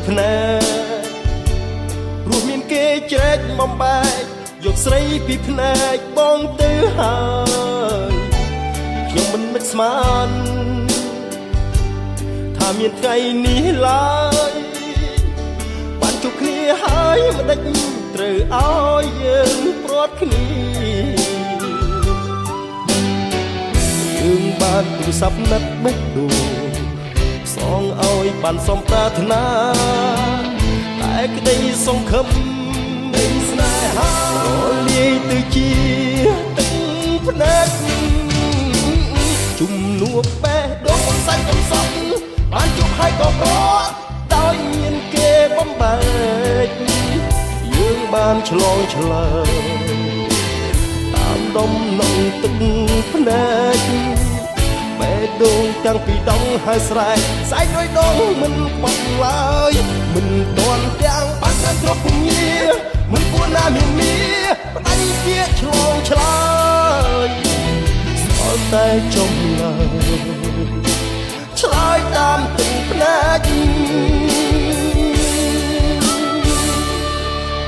ភ្នែកព្រោះមានគេជ្រែកបំបែកយកស្រីពីភ្នែកបងទៅហើយខ្ញុំមិននឹកស្មានថាមានថ្ងៃនេះឡើយបានជួបគ្នាហើយមិនដេចត្រូវឲ្យយើងព្រាត់គ្នាយើងបានទូរស័ព្ទណាត់បេះដូងសងឲ្យបានសំប្រាថ្នាតែក្តីសង្ឃឹមនៃស្នេហារលាយទៅជាទឹកភ្នែកជំនួបបេះដូងបំសាច់កំសត់បានជួបហើយក៏ប្រត់ដោយមានគេបំបែកយើងបានឆ្លងឆ្លើយតាមដុំនងទឹកភ្នែកបេះដូងទាំងពីរដងហើយស្រែកស្អែកដោយដងមិនបត់ឡើយមិនទាន់ទាំងបានតែគ្រាប់ពញាមិនគួរណាមានមាផ្ដាច់ជាឆ្លងឆ្លើយស្គាល់តែចំឡើយឆ្លើយតាមទឹកភ្នែក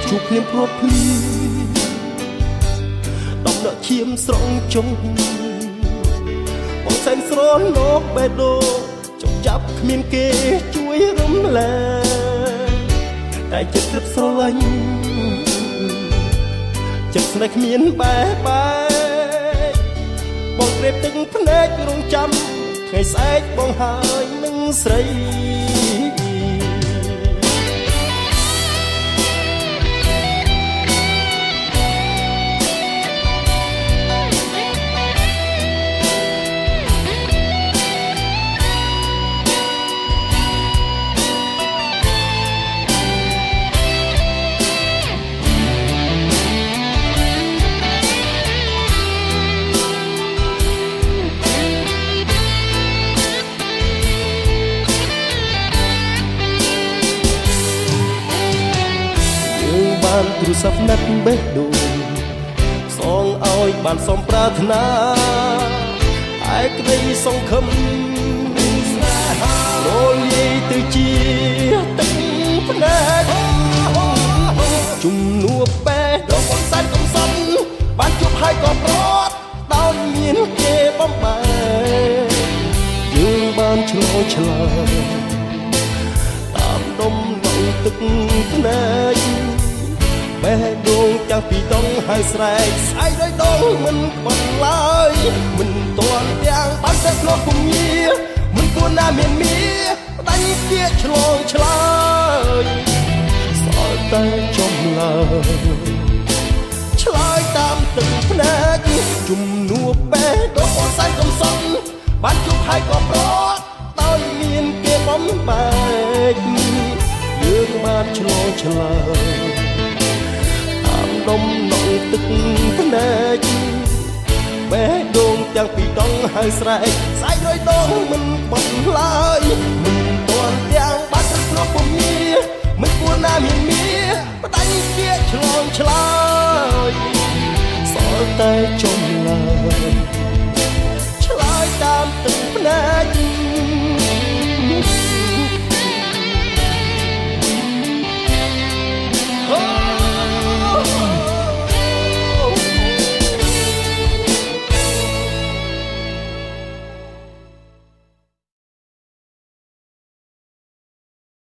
ជួបគ្នាព្រាត់ភ្លីដំណក់ឈាមស្រង់ចុងបងសែនស្រនលោកបេះដូងចង់ចាប់គ្មានគេជួយរំលែកតែចិត្តរឹបស្រឡាញ់ចិត្តស្នេហ៍គ្មានបែបបែកបងព្រៀបទឹកភ្នែករងចាំថ្ងៃស្អែកបងហើយនឹងស្រីទូរស័ព្ទណាត់បេះដូងសងឲ្យបានសំប្រាថ្នាឯក្តីសង្ឃឹមស្នេហារលាយទៅជាទឹកភ្នែកជំនួបបេះដូងបំសាច់កំសត់បានជួបហើយក៏ប្រត់ដោយមានគេបំបែកយើងបានឆ្លងឆ្លើយតាមដុំដងទឹកភ្នែកបេះដូងទាំងពីរដងហើយស្រែកស្អែកដោយដងមិនបត់ឡើយមិនទាន់ទាំងបានតែគ្រាប់ពញាមិនគួរណាមានមាផ្ដាច់ជាឆ្លងឆ្លើយសល់តែចំឡើយឆ្លើយតាមទឹកភ្នែកជំនួបបេះដូងអសាយកំសត់បានជួបហើយក៏ប្រត់ដោយមានគេបំបែកយើងបានឆ្លងឆ្លើយដុំនងទឹកភ្នែកបេះដូងទាំងពីរដងហើយស្រែកស្អែកដោយដងមិនបត់ឡើយមិនទាន់ទាំងបានទឹកគ្រាប់ពញាមិនគួរណាមានមាផ្ដាច់ជាឆ្លងឆ្លើយសល់តែចំឡើយ